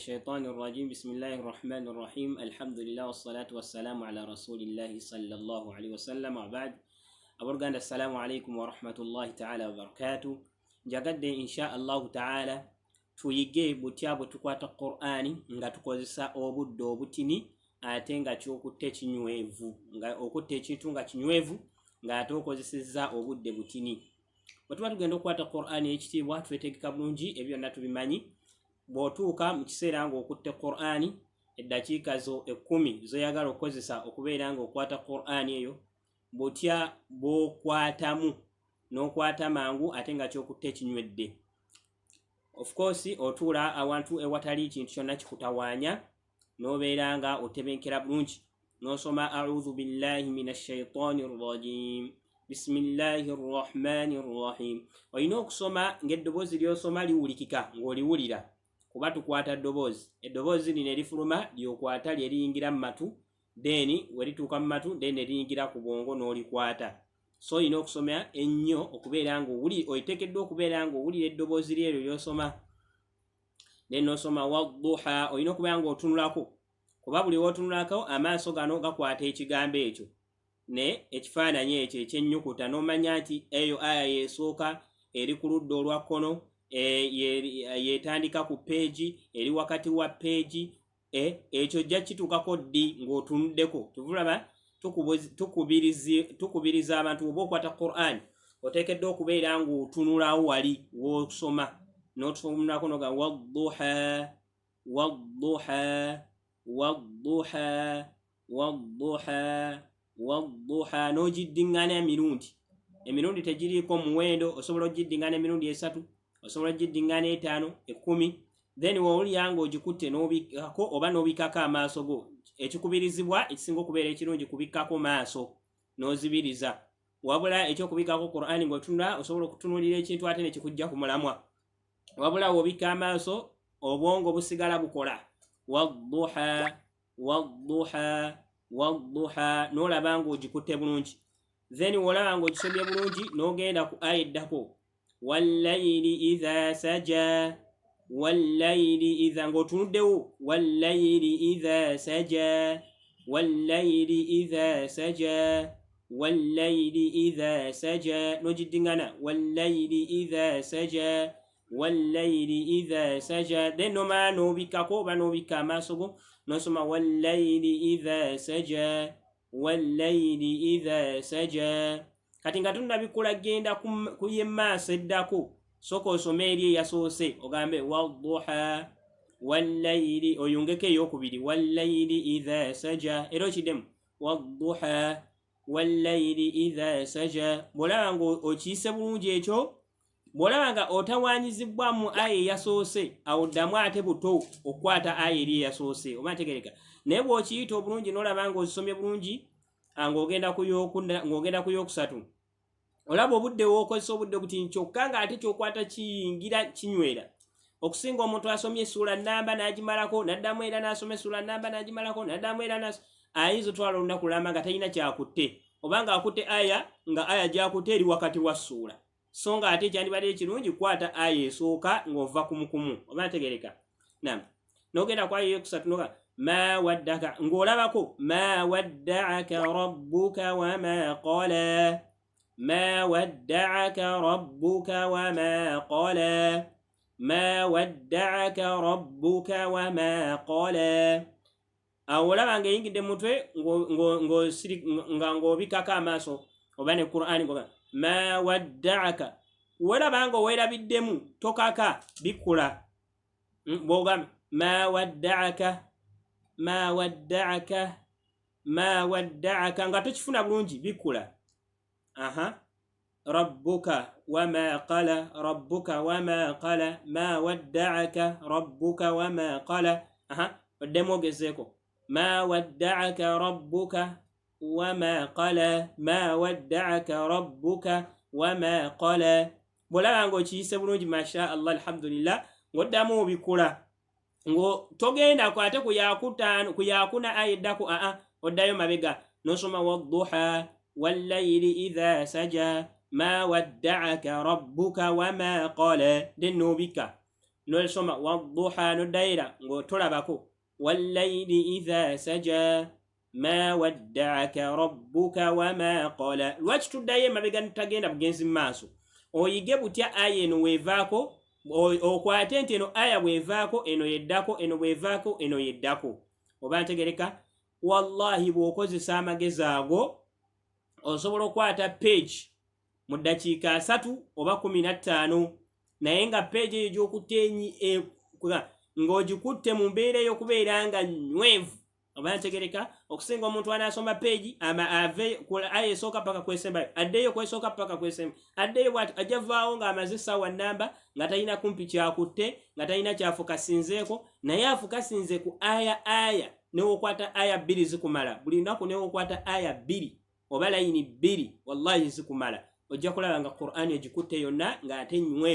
الشيطان الرجيم بسم الله الرحمن الرحيم الحمد لله والصلاة والسلام على رسول الله صلى الله عليه وسلم وبعد أبرغان السلام عليكم ورحمة الله تعالى وبركاته جاكد إن شاء الله تعالى tuyige butya tukwata Qur'ani nga tukozesa obudde obutini ate nga kyokutte kinywevu nga okutte ekintu nga kinywevu nga ate okozesezza obudde butini bwe tuba tugenda okukwata Qur'ani ekitiibwa twetegeka bulungi ebyo byonna tubimanyi bw'otuuka mu kiseera ng'okutte Qur'ani eddakiika zo 10 zoyagala okukozesa okubeera ng'okwata Qur'ani eyo butya bw'okwatamu n'okwata mangu ate nga kyokutte kinywedde. Of course otuula awantu ewatali kintu kyonna kikutawaanya n'obeera nga otebenkera bulungi n'osoma a'udhu billahi minash shaitani rrajim bismillahir rahmanir rahim. Olina okusoma ng'eddoboozi ly'osoma liwulikika ng'oliwulira kuba tukwata eddoboozi lino erifuluma lyokwata lyeriyingira mu matu then werituuka mu matu then eriyingira ku bwongo n'olikwata. So olina okusoma ennyo okubeera oiteekeddwa okubeera ng'owulira eddoboozi lyeryo ly'osoma then n'osoma wadduha. Olina okubeera ng'otunulako kuba buli w'otunulako amaaso gano gakwata ekigambo ekyo ne ekifaananyi ekyo ekyennyukuta n'omanya nti eyo aya yeesooka eri ku ludda olwa kkono yetandika ku peegi eri wakati wa peegi ekyo jja kituukako ddi ng'otunuddeko. tuvulaba tukubiriza abantu oba okwata Qur'ani oteekeddwa okubeera ng'otunulawo wali w'osoma n'otunulako noga wadduha wadduha wadduha wadduha wadduha n'ogiddiŋŋana emirundi tegiriiko muwendo. Osobola ogiddiŋŋana emirundi 3, osobola ogiddiŋŋana 5, 10 then w'owulira ng'ogikutte n'obikkako oba n'obikkako amaaso go. Ekikubirizibwa ekisinga okubeera ekirungi kubikkako maaso n'ozibiriza, wabula ekyokubikkako Qur'ani ng'otunula osobola okutunuulira ekintu ate ne kikujja ku mulamwa, wabula w'obikka amaaso obwongo busigala bukola wadduha wadduha wadduha n'olaba ng'ogikutte bulungi. Then w'olaba ng'ogisomye bulungi n'ogenda ku aya eddako wallayli idha saja wallayli idha ng'otunuddewo wallayli idha saja wallayli idha saja wallayli idha saja n'ogiddiŋŋana wallayli idha saja wallayli idha saja then nomala n'obikkako oba n'obikka amaaso go n'osoma wallayli idha saja wallayli idha saja. Kati nga tunnabikula genda ku yemmaaso eddako sooka osome eri eyasoose ogambe wadduha wallayli oyungeko ey'okubiri wallayli idha saja era okiddemu wadduha wallayli idha saja. Bw'olaba ng'okiyise bulungi ekyo, bw'olaba nga otawaanyizibwa mu aya eyasoose awo ddamu ate buto okukwata aya eri eyasoose oba ntegereka. Naye bw'okiyita obulungi n'olaba ng'ozisomye bulungi ng'ogenda ku yokusatu olaba obudde w'okozesa obudde butini kyokka ng'ate kyokwata kiyingira kinywera. Okusinga omuntu asomye essuula nnamba n'agimalako n'addamu era n'asoma essuula nnamba n'agimalako n'addamu era ayinza otwala olunaku lulamba nga talina kyakutte oba ng'akutte aya nga aya gy'akutte eri wakati wa ssuula. So ng'ate ekyandibadde ekirungi kwata aya esooka ng'ova kumukumu oba ntegereka. N'ogenda ku aya eyokusatu noga ma waddaka ng'olabako ma wadda'aka rabbuka wa ma qala ma wadda'aka rabbuka wa ma qala ma wadda'aka rabbuka wa ma qala. Awo olaba ng'eyingidde mutwe ng'obikkako amaaso oba ne Qur'ani ngoga ma wadda'aka. Wolaba ng'oweerabiddemu tokaka bikkula bw'ogamba ma wadda'aka ma wadda'aka ma wadda'aka nga tokifuna bulungi bikkula. Rabbuka wa ma qala rabbuka wa ma qala ma wadda'aka rabbuka wa ma qala. Oddemu ogezeeko ma wadda'aka rabbuka wa ma qala ma wadda'aka rabbuka wa ma qala. Bw'olaba ng'okiyise bulungi masha Allah alhamdulillah ng'oddamu obikkula togenda kwate ku yakuna aya eddako oddayo mabega n'osoma wadduha wallayli idha saja ma wadda'aka rabbuka wa ma qala then n'obikka n'osoma wadduha n'oddaira ng'otolabako wallayli idha saja ma wadda'aka rabbuka wama qala. Lwaki tuddayo emabega tutagenda bugenzi mu maaso? Oyige butya aya eno weevaako, okwate nti eno aya bwevaako eno yeddako, eno bwevaako eno yeddako. Oba ntegereka? Wallahi bw'okozesa amagezi ago osobola okukwata page mu ddakiika 3 oba 15, naye nga page eyo gy'okutte ng'ogikutte mu mbeera ey'okubeera nga nywevu. Oba ntegereka? Okusinga omuntu anaasoma page ave ku aya esooka paka kwesembayo, addeyo kwesooka paka kwesembayo, addeyo bw'ati ajja vaawo ng'amaze essaawa nnamba nga talina kumpi kyakutte, nga talina kyafukasinzeeko, naye afukasinze ku aya newokwata aya 2 zikumala. Buli lunaku newokwata aya 2 oba layini 2, wallahi zikumala. Ojja kulaba nga Qur'an egikutte yonna ng'ate nywevu.